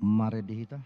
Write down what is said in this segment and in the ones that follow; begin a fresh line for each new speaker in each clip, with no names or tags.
Mare dihita.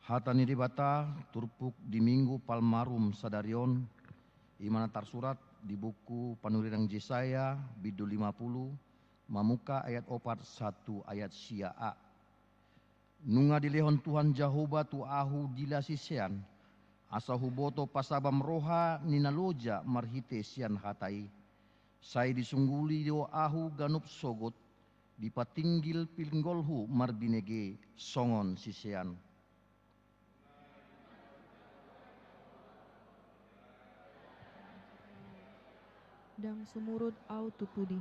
Hatani dibata turpuk di minggu Palmarum Sadarion imana tarsurat di buku Panuriran Jesaya bidu 50 mamuka ayat 41 ayat sia a. Nunga dilehon Tuhan Jehovah tu ahu dilasisean asa huboto pasabam roha ninaloja marhite sian hatai. Sai disungguli dio ahu ganup sogot dipatinggil pinggolhu marbinege songon sisean.
Dang sumurut au tutudi.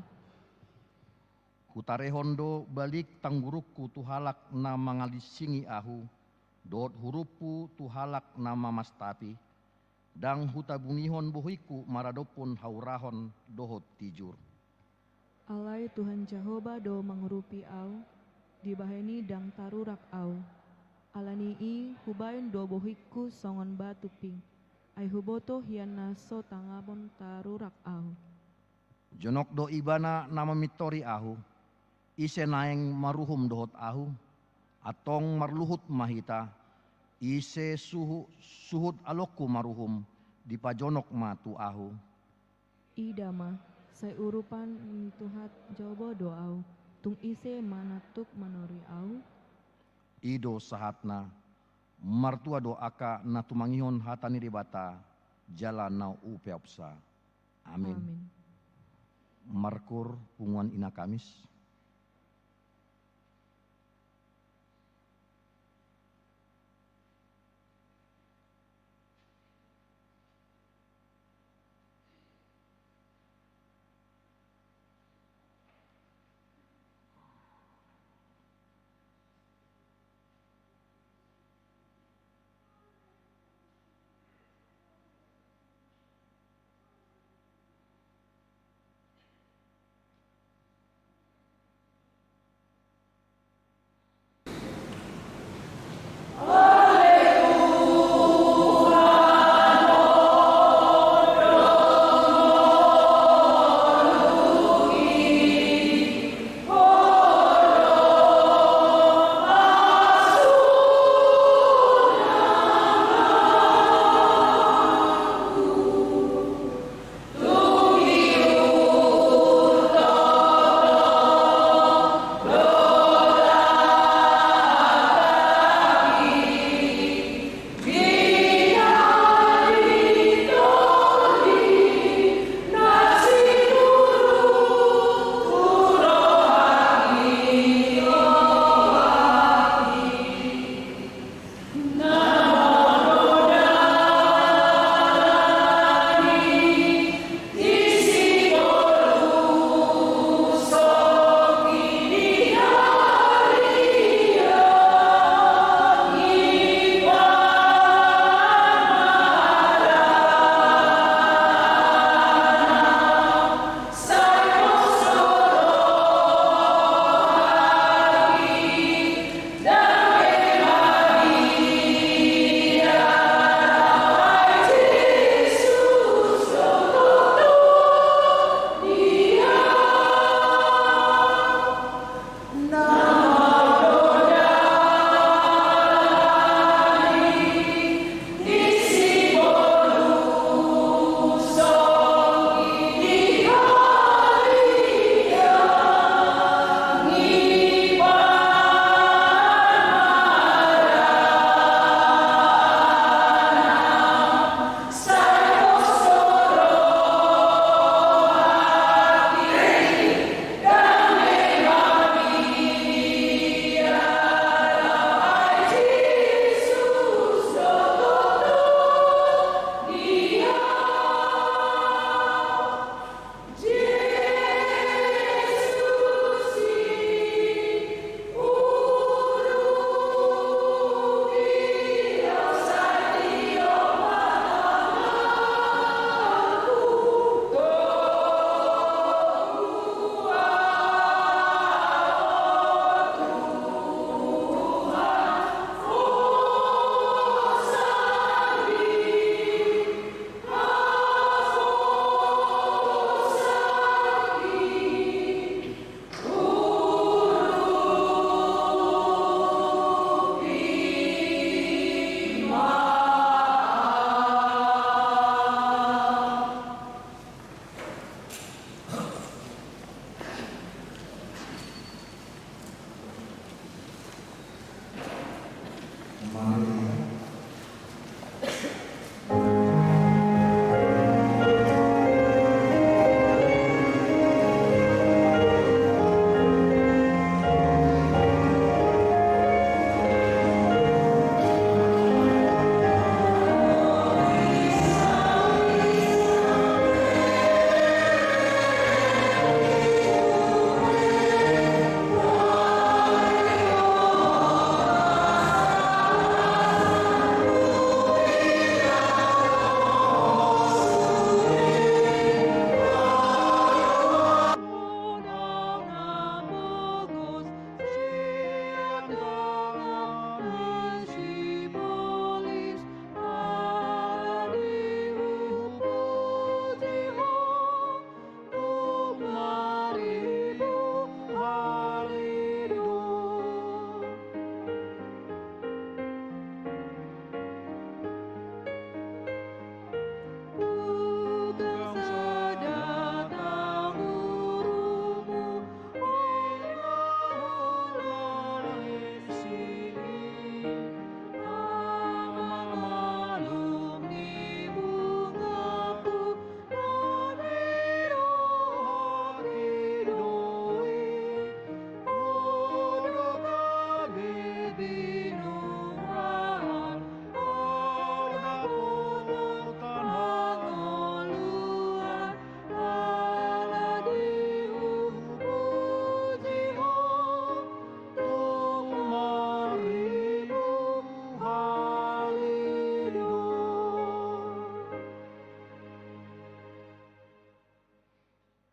Kutarehondo balik tanggurukku tuhalak nama ngalisingi ahu, dot hurupu tuhalak nama mastapi, dang hutabunihon bohiku maradopun haurahon dohot tijur.
Alai Tuhan Jehovah do mengurupi au, dibaheni dang tarurak au. Alani i hubain do bohiku songon batu ping. Ai huboto hiana so tangabon tarurak au.
Jonok do ibana nama mitori ahu, ise naeng maruhum dohot ahu, atong marluhut mahita, ise suhut alokku maruhum, dipajonok matu ahu.
Idama, sai urupan tuhat jobo do au, tung ise manatuk manori au.
Ido sahatna, martua do aka natumangihon hatani ribata, jala nau upeopsa. Amin.
Amin.
Markur punguan ina Kamis.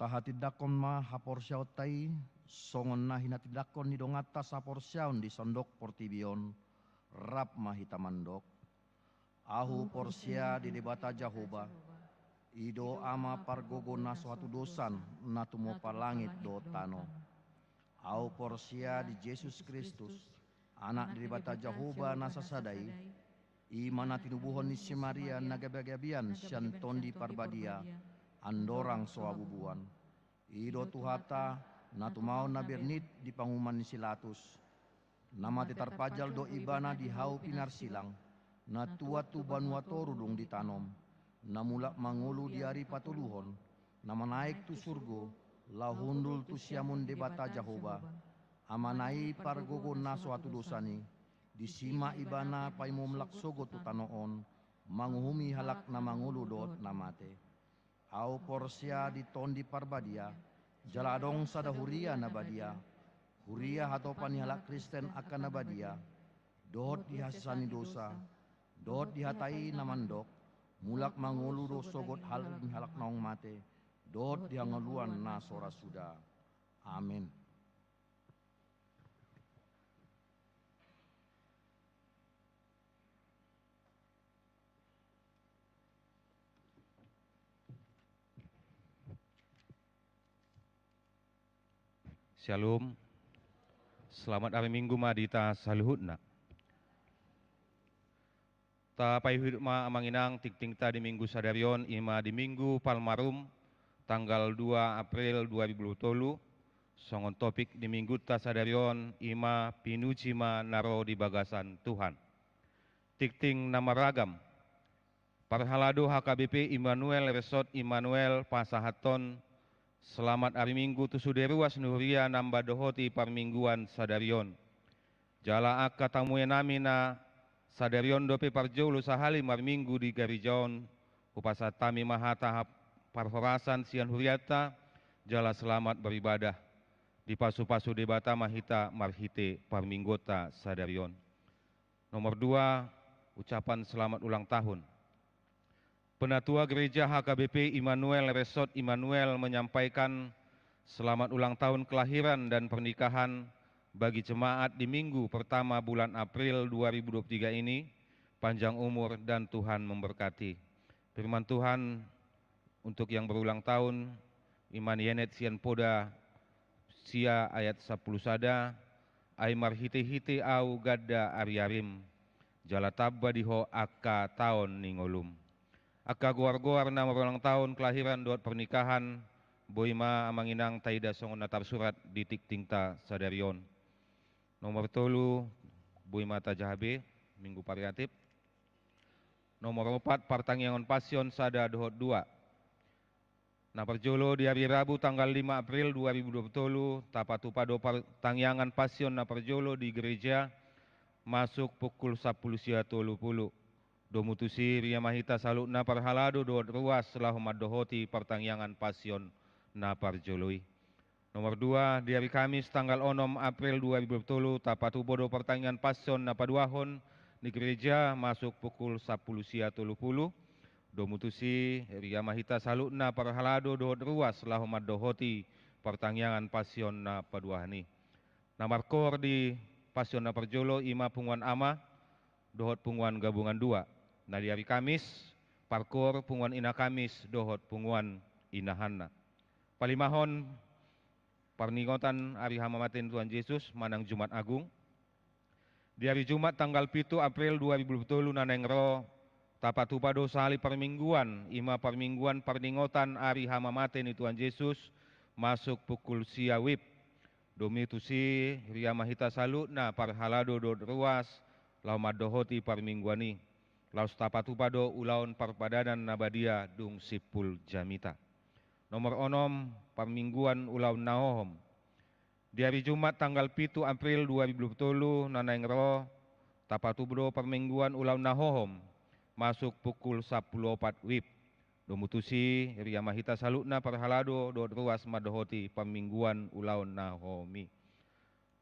Tahatidakon ma haporsyaotai, songon na hinatidakon ni dongata saporsyaon di sondok portibion, rap mahitamandok. Ahu porsia di debata Jahoba, ido ama pargogo na suatu dosan na tumo palangit do tano. Au porsia di Yesus Kristus, anak di debata Jahoba na sasadai, imana tinubuhon ni si Maria nagabagabian syanton di parbadia, andorang soabubuan. Ido tuhata na tumao na bernit di panguman ni Silatus. Nama titarpajal do ibana di hau pinar silang. Na tua tu banua torudung ditanom. Na mulak mangulu di hari patuluhon. Nama naik tu surgo. Lahundul tu siamun debata Jahoba. Amanai pargogo na suatu dosani. Disima ibana paimu melak sogo tu tanoon. Manguhumi halak na mangulu dot namate. Au porsia di tondi parbadia, jaladong sada huria nabadia, huria hatopan halak Kristen akan nabadia, dot dihasani dosa, dot dihatai namandok, mulak mangulu do sogot halak naong mate, dot diangaluan na sora suda. Amin.
Shalom, selamat hari Minggu madita saluhutna. Ta payuhid ma amanginang tikting ta di Minggu sadarion ima di Minggu Palmarum tanggal 2 April 2020. Songon topik di Minggu ta sadarion ima pinuji ma naro di bagasan Tuhan. Tikting nama ragam. Parhalado HKBP Immanuel Resort Immanuel Pasahaton. Selamat hari Minggu tu suderuas nuria namba dohoti parmingguan sadarion. Jala akka tamuya namina sadarion dope parjolo sahali mar minggu di garijaon. Upasatami mahata parhorasan sian huriata. Jala selamat beribadah. Di pasu-pasu debata mahita marhite parminggota sadarion. Nomor 2, ucapan selamat ulang tahun. Penatua Gereja HKBP Immanuel Resort Immanuel menyampaikan selamat ulang tahun kelahiran dan pernikahan bagi jemaat di minggu pertama bulan April 2023 ini, panjang umur dan Tuhan memberkati. Firman Tuhan untuk yang berulang tahun, Iman Yenet Sian Poda Sia ayat 10 sada, Aimar hite-hite au gadda ariarim, jala tabba diho akka tahun ningolum. Akka goar-goar na berulang tahun kelahiran dot pernikahan, boima amanginang taida songon natar surat di tiktingta sadarion. Nomor 3, boima tajahabe, minggu variatif. Nomor 4, partangyangon pasion sada dohot 2. Na perjolo di hari Rabu tanggal 5 April 2020, tapatupado partangyangan pasion na perjolo di gereja masuk pukul 10.30. Domutusi ria mahita saluk na parhalado dohot ruas selah umat dohoti partangyangan pasion na parjoloi. Nomor 2, di hari Kamis tanggal 6 April 2020, tapatubodo partangyangan pasion na paduahon di gereja masuk pukul 10.30. Domutusi ria mahita saluk na parhalado dohot ruas selah umat dohoti partangyangan pasion na paduahani. Namar kor di pasion na parjolo ima punguan ama dohot punguan gabungan 2. Nah di hari Kamis, parkor punguan ina Kamis dohot punguan inahanna. Palimahon parningotan hari hamamaten Tuhan Yesus manang Jumat Agung. Di hari Jumat tanggal 7 April 2020 nanengro tapatupado sehali permingguan, ima permingguan parningotan hari hamamaten Tuhan Yesus masuk pukul siawip. Domitusi ria mahita salut na parhalado dot ruas laumad dohoti parmingguani. Laus tapatupado ulaon parpadanan nabadia dung sipul jamita. Nomor 6, parmingguan ulaon naohom. Di hari Jumat tanggal 7 April 2020 nanengro tapatupado parmingguan ulaon nahohom masuk pukul 10.04 wib. Domutusi ria mahita salutna parhalado dot ruas madohoti parmingguan ulaon nahomi.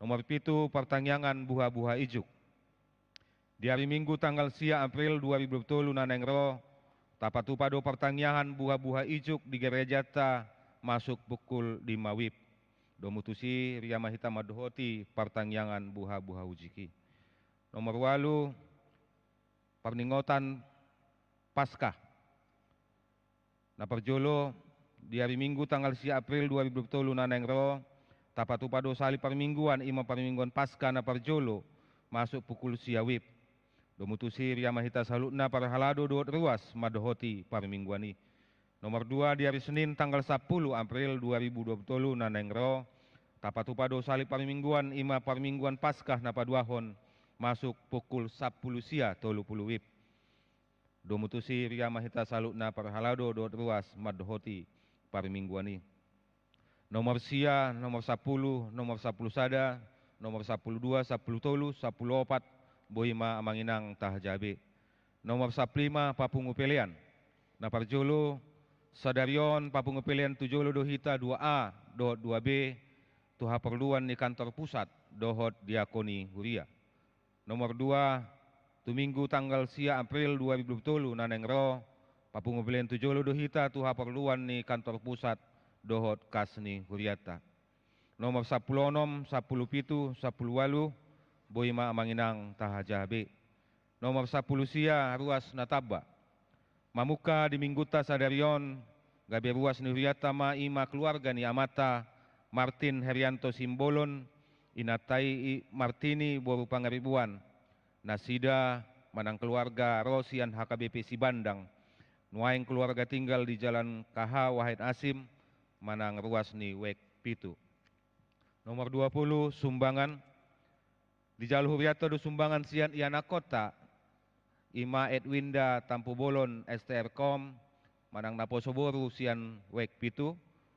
Nomor 7, partangyangan buah-buah ijuk. Di hari Minggu tanggal sia April 2020 nanengro tapatupado partangyangan buah-buah ijuk di gereja ta masuk pukul 5 WIB. Domutusi Ria Mahita Madohoti Partangyangan Buha-Buha Ujiki. Nomor 8 Perningotan Paskah. Naparjolo di hari Minggu tanggal 1 April 2020 nanengro tapatupado sali permingguan ima permingguan Paskah naparjolo masuk pukul siawib. Domutusi Ria Mahita Salutna Parhalado dot ruas Madohoti permingguan ini. Nomor 2 di hari Senin tanggal 10 April 2020 nanengro tapatupado sali permingguan ima permingguan Paskah napaduahon masuk pukul 10 sia 30 wib. Domutusi Ria Mahita Salutna Parhalado dot ruas Madohoti permingguan ini. Nomor sia, nomor 10, nomor 10 sada, nomor 12, 10 tolu, 10 opat, boima amanginang tahajabe. Nomor 15 Papungu Pelian. Naparjolo Sadarion Papungu Pelian Tujolo Dohita 2A, Dohot 2B, tuha perluan di kantor pusat, Dohot Diakoni Huria. Nomor 2 Tuminggu tanggal sia April 2020 nanengro Papungu Pelian Tujolo Dohita tuha perluan di kantor pusat, Dohot Kasni Huriata. Nomor 10 onom, 10 pitu, 10 walu, boima amanginang tahajabe. Nomor 10 sia ruas Nataba. Mamuka di Mingguta Sadarion, gabe ruas ni Huriata ma ima keluarga ni Amata, Martin Herianto Simbolon, Inatai Martini Boru Pangaribuan, Nasida manang keluarga Rosian HKBP Sibandang, nuaing keluarga tinggal di Jalan KH Wahid Asim, manang ruas ni Wek Pitu. Nomor 20 sumbangan di Jalur Huriato do sumbangan sian Iana Kota, Ima Edwinda Tampu Bolon STRkom, manang Naposoboru sian Wek Pitu,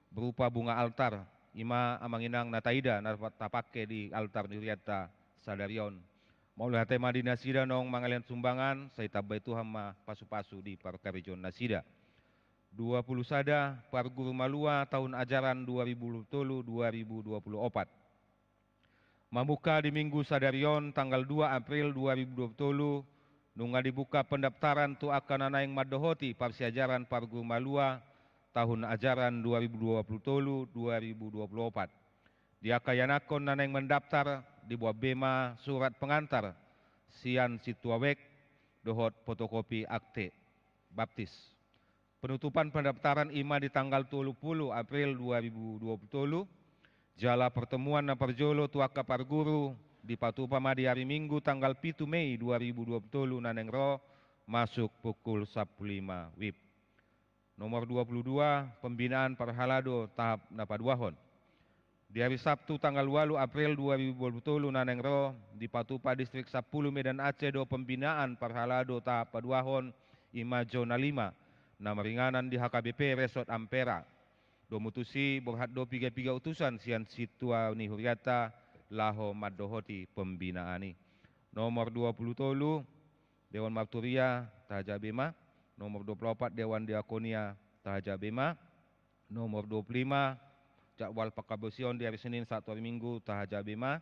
berupa bunga altar, Ima amanginang nataida natapake di altar di Huriata Sadarion. Mau lihat tema di Nasida nong mangalian sumbangan, saya tabai itu hama pasu-pasu di Parkarijon Nasida. 20 sada Parguru Malua tahun ajaran 2020-2024. Mamuka di Minggu Sadarion tanggal 2 April 2020 nunga dibuka pendaftaran tu akan anaing Madohoti Parsiajaran Parguru Malua tahun ajaran 2020-2024. Dia kayanakon nanaing mendaftar di buah bema surat pengantar sian situawek dohot fotokopi akte baptis. Penutupan pendaftaran IMA di tanggal 30 April 2020. Jala pertemuan na parjolo tuaka parguru di Patupama di hari Minggu tanggal 7 Mei 2020 nanengro masuk pukul 15 WIB. Nomor 22 pembinaan Parhalado tahap napaduahon. Di hari Sabtu tanggal 8 April 2020 nanengro di Patupa Distrik 10 Medan Aceh do pembinaan Parhalado tahap paduahon IMA Zona 5. Nama ringanan di HKBP Resort Ampera. Domutusi borhat do piga utusan sian situa ni Huriata laho Madohoti pembinaani. Nomor 20 tolu Dewan Mapturia Tahajabema. Nomor 24 Dewan Diakonia Tahajabema. Nomor 25 Jakwal Pakabosion di hari Senin 1 hari Minggu Tahajabema.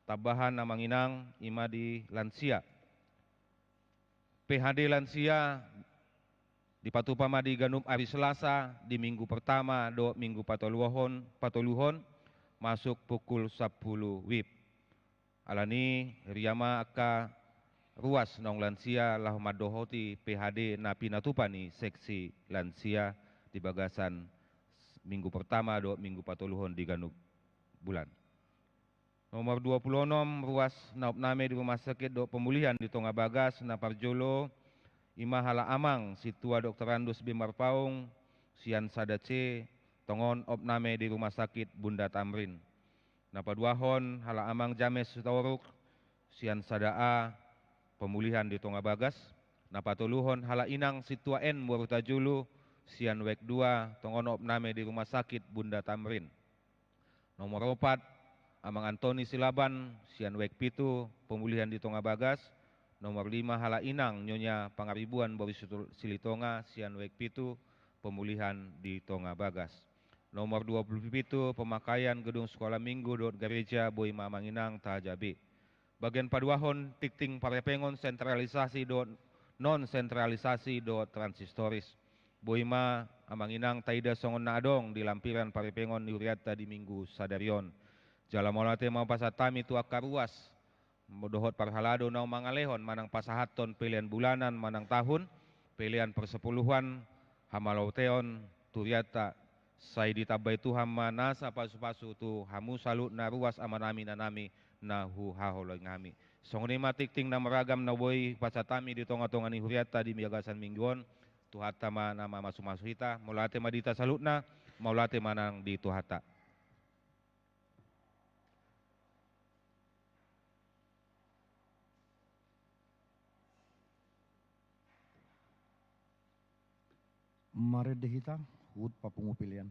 Tabahan Namanginang Ima di Lansia. PHD Lansia di Patupama di Ganup hari Selasa di minggu pertama do minggu patoluhon masuk pukul 10 WIB. Alani Riyama aka ruas nong lansia lah Madohoti PHD napi natupani seksi lansia di bagasan minggu pertama do minggu patoluhon di Ganup bulan. Nomor 26 ruas naupname di rumah sakit do pemulihan di Tonga Bagas Naparjolo. Ima hala amang situa Dr. Andus Bimar Paung, sian sadace, tongon opname di rumah sakit Bunda Tamrin. Napaduahon hala amang James Tauruk, sian sadaa, pemulihan di Tonga Bagas. Napatuluhon hala inang situa N Murutajulu, sian Wek 2, tongon opname di rumah sakit Bunda Tamrin. Nomor 4, amang Antoni Silaban, sian Wek 7, pemulihan di Tonga Bagas. Nomor 5 hala inang Nyonya Pangaribuan Boris Silitonga sian Wek Pitu pemulihan di Tonga Bagas. Nomor 27 pemakaian gedung sekolah minggu dot gereja Boima Manginang Tahajabe. Bagian paduahon tikting parepengon sentralisasi dot non sentralisasi dot transistoris. Boima amanginang taida songon na adong di lampiran paripengon ni Uriata di minggu sadarion. Jala molate mau pasatami tu akaruas, modohot parhalado nau mangalehon manang pasahaton pilihan bulanan manang tahun, pilihan persepuluhan, hamalauteon Turiata, sai ditabai Tuhan manasa pasu-pasu tu hamu salut na ruas amanami nanami na hu haholoi ngami. Songoni matik ting na meragam na boy pasatami di tonga-tonga ni Huriata di miagasan mingguon, tuhata nama masu-masu hita, maulate madita salutna, maulate manang di tuhata.
Mare dehita, hut papungu pilihan.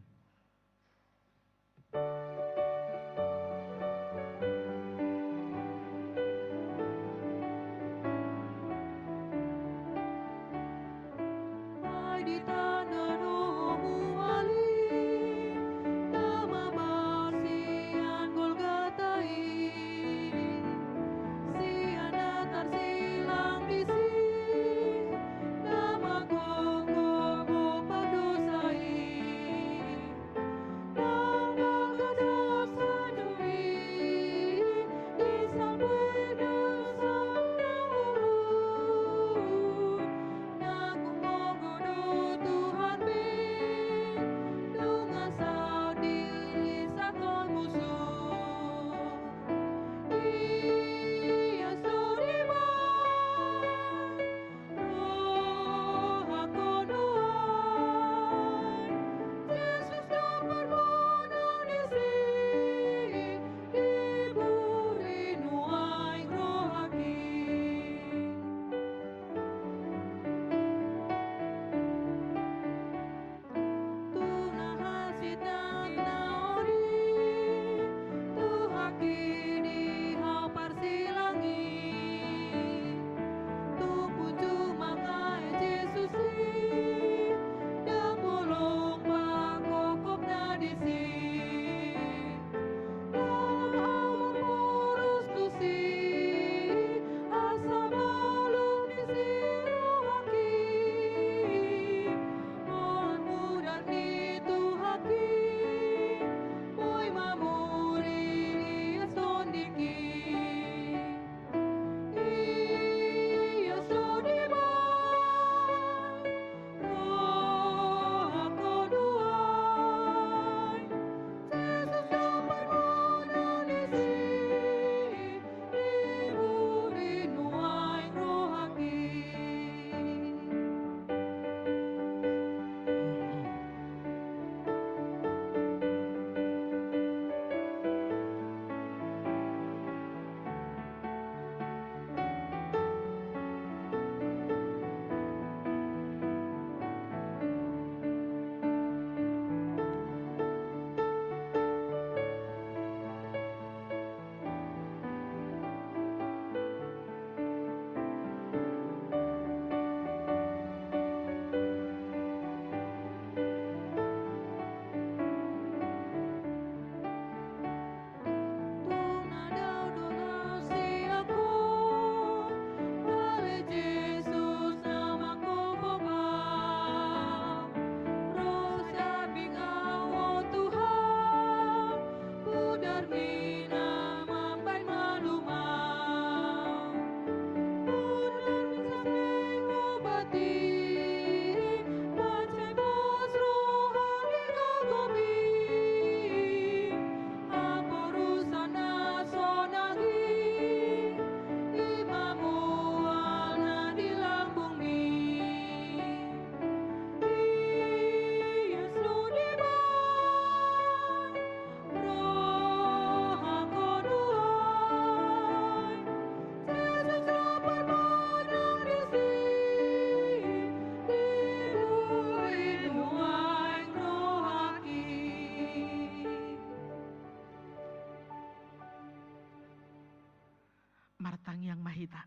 Martang yang mahita.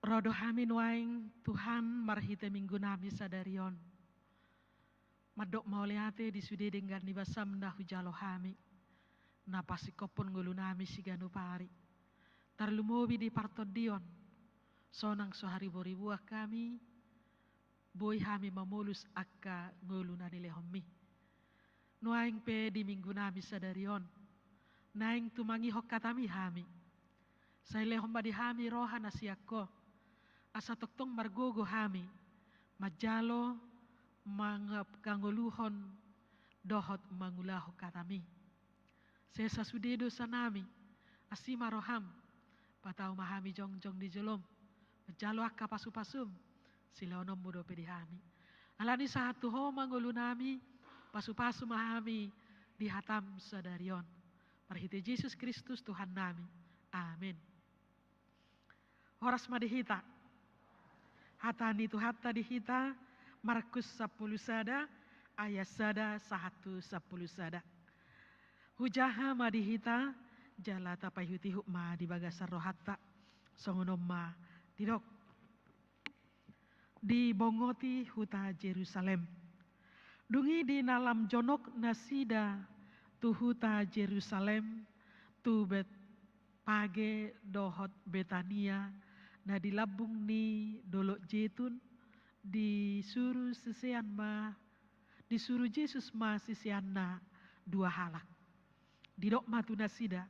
Rodo hamin waing Tuhan marhite minggu nami sadarion. Madok mauliate di sude dengan nibasam na hujalo hami. Napasikopon ngulu nami siganu pari. Tarlumobi di partodion. Sonang sohari boribuah kami. boy hami mamulus akka nguluna ni lehomi. Nuaing pe di minggu nami sadarion, naing tumangi hokatami hami. Say lehom di hami roha nasiako, asa toktong margogo hami, majalo mangap kanguluhon dohot mangulahu katami. Sesa sudedo sanami, asima roham, patau mahami jong di jolom, majalo akka pasu-pasum, sila onom mudo pedihami. Alani satu ho mangulunami, pasu-pasu mahami di hatam sadarion. Marhite Yesus Kristus Tuhan nami. Amin. Horas madihita. Hatani tu hatta dihita. Markus 10 sada. Ayat sada 1 10 sada. Hujaha madihita. Jalata payhuti hukma di bagasar rohatta. Songonom ma didok. Di bongoti huta Jerusalem. Dungi di nalam jonok nasida tu huta Jerusalem tu bet page dohot Betania na dilabung ni dolok jetun disuruh Yesus ma sisian na dua halak didok matu nasida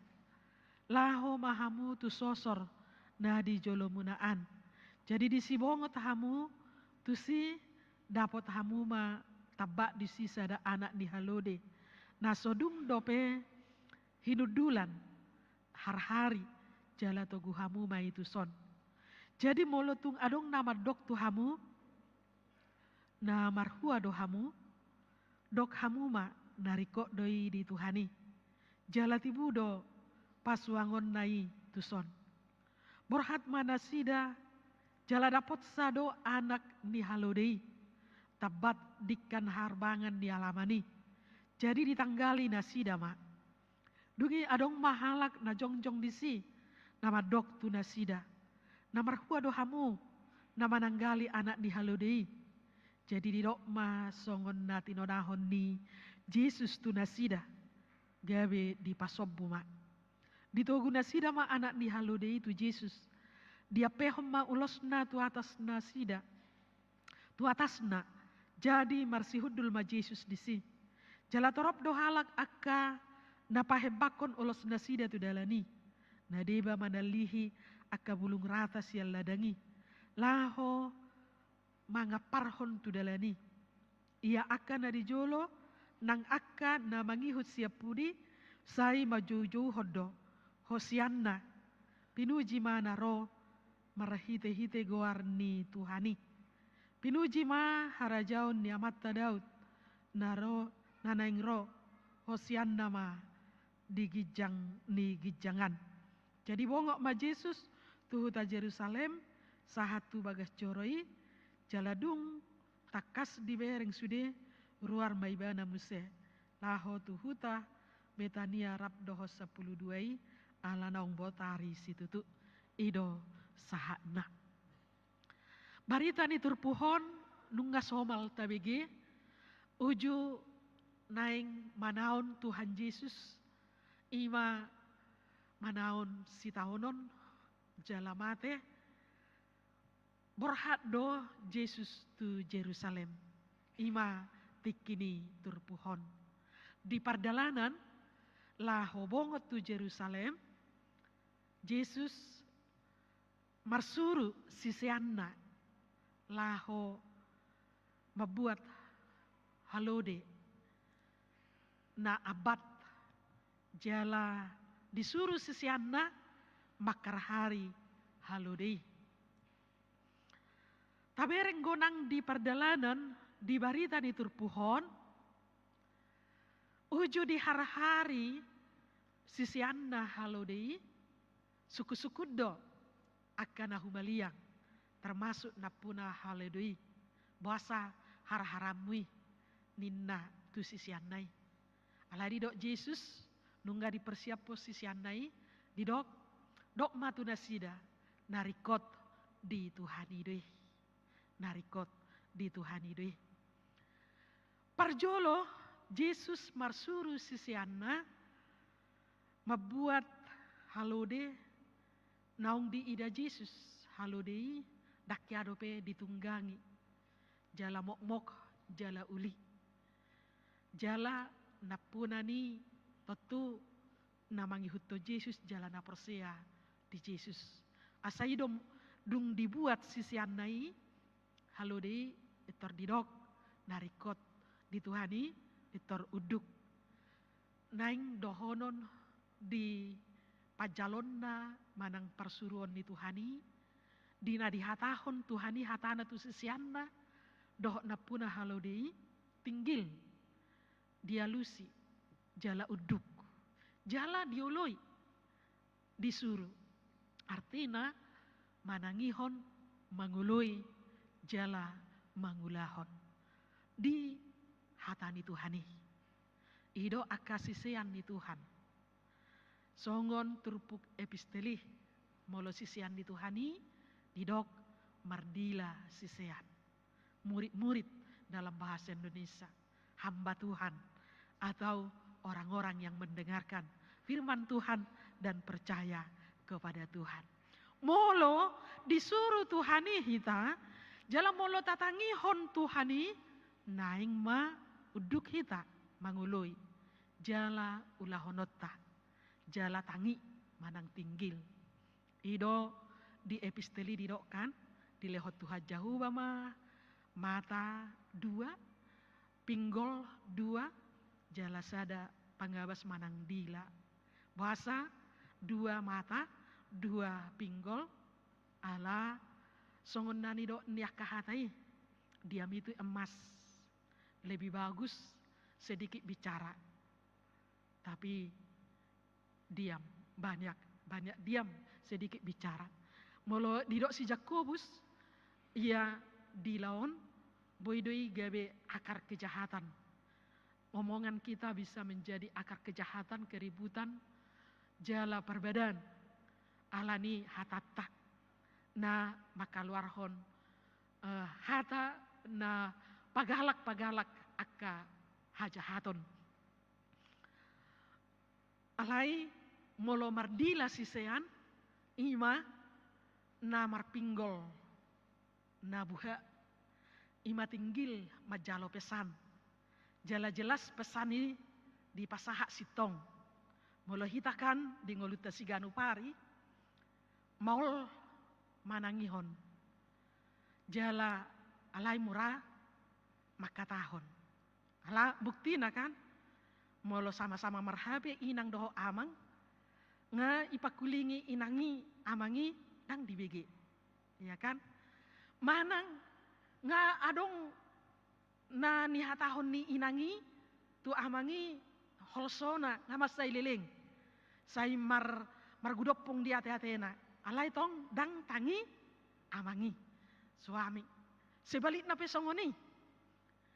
laho mahamu tu sosor na di jolomunaan jadi disibongot hamu tu si dapot hamu ma tabak di sisa da anak ni halode na sodung dope hinudulan har-hari jala togu hamu ma itu son. Jadi molotung adong nama dok tu hamu na marhua do hamu dok hamu ma nariko doi di Tuhani. Jala tibu do pasuangon nai tu son. Borhat manasida jala dapot sado anak ni halodei tabat dikan harbangan di alamani. Jadi ditanggali nasida ma. Dugi adong mahalak na jongjong disi nama dok tu nasida. Nama rhua do hamu nama nanggali anak di halodei. Jadi di dok ma songon nati nodahon ni Yesus tu nasida. Gabe di pasobbu ma. Ditogu nasida ma anak di halodei tu Yesus. Dia pehom ma ulosna tu atas nasida. Tu atasna. Jadi marsihudul ma Yesus disi. Jala torop do halak akka napahebakon ulos nasida tu dalani. Nadeba manalihi akka bulung rata sial ladangi. Laho mangaparhon tu dalani. Ia akka na dijolo nang akka na mangihut siap pudi sai majuju hodo. Hosianna pinuji mana ro marahite-hite goarni Tuhani. Pinuji ma harajaon ni amatta Daud naro nanaing ro hosianna ma digijang ni gijangan. Jadi bongok ma Yesus tuhuta Jerusalem sahatu bagas coroi jaladung takas di bereng sude ruar maibana muse laho tuhuta Betania rap dohos 12 ala naung botari situtu ido sahana. Barita ni turpuhon nungga somal tabege uju naing manaon Tuhan Yesus ima manaon sitaonon jalamate borhat do Yesus tu Jerusalem ima tikini turpuhon di pardalanan laho bongot tu Jerusalem Yesus marsuru sisianna laho membuat halode na abad jala disuruh sisianna makar hari halode. Tabereng gonang di pardalanan di barita di turpuhon uju di hari sisianna halode suku-suku do akan humaliang termasuk napuna haledui bahasa har-haramui ninna tu sisiannai aladi dok Yesus nungga dipersiap posisiannai di dok matu nasida narikot di Tuhani doi narikot di Tuhani doi parjolo Yesus marsuru sisianna membuat halode naung di ida Yesus halodei dakyadope ditunggangi. jala mok-mok, jala uli. Jala napunani tentu namangi hutto Yesus jala na persea di Yesus. Asai dung dibuat sisian nai halo di itor didok narikot di Tuhani itor uduk naing dohonon di pajalonna manang persuruan di Tuhani dina dihatahon Tuhani hatana tu sisianna doh napuna halo di tinggil dialusi jala uduk jala dioloi disuruh artina manangihon mangului jala mangulahon di hatani Tuhani ido akasisian di Tuhan songon turpuk episteli molo sisian di Tuhani didok mardila sisian murid-murid dalam bahasa Indonesia hamba Tuhan atau orang-orang yang mendengarkan firman Tuhan dan percaya kepada Tuhan. Molo disuruh Tuhani hita, jala molo tatangi hon Tuhani, naing ma uduk hita mangului, jala ulahonota, jala tangi manang tinggil. Ido di episteli didokkan, dilehot Tuhan jauh bama, mata 2, pinggol 2, jala sada pangabas manang dila. Bahasa 2 mata, 2 pinggol, ala songon nani do niak kahatai. Diam itu emas. Lebih bagus sedikit bicara. Tapi diam, banyak diam, sedikit bicara. Molo didok si Jakobus, ia dilawan, boidoi gabe akar kejahatan. Omongan kita bisa menjadi akar kejahatan, keributan, jala perbedaan. Alani hatata. Na makaluarhon hata na pagalak akka hajahaton. Alai molo mardila sisean ima na marpinggol na buha ima tinggil majalo pesan. Jala jelas pesan ini di pasahak sitong. Molo hitakan di ngoluta siganu pari maul manangihon. Jala alai murah makatahon. Ala bukti kan molo sama-sama marhabe inang doho amang nga ipakulingi inangi amangi nang dibege. Ya kan? Manang nga adong na nihatahon ni inangi tu amangi holsona nga masay liling. Say margudopong di ate-atena. Alay tong dang tangi amangi suami. Sebalik na pesongoni.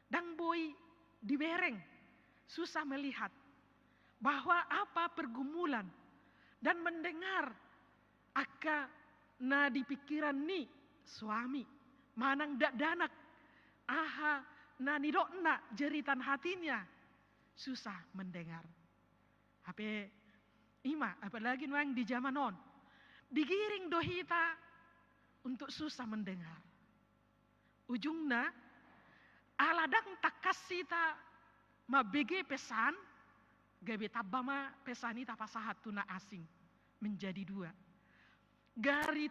Dang boy dibereng. Susah melihat bahwa apa pergumulan dan mendengar aka na di pikiran ni suami manang dak danak aha na nidokna jeritan hatinya susah mendengar. Hape ima apalagi nuang di zaman on digiring dohita untuk susah mendengar. Ujungna aladang takasita mabege pesan gabe tabama pesani tapasahat tuna asing menjadi 2. Gari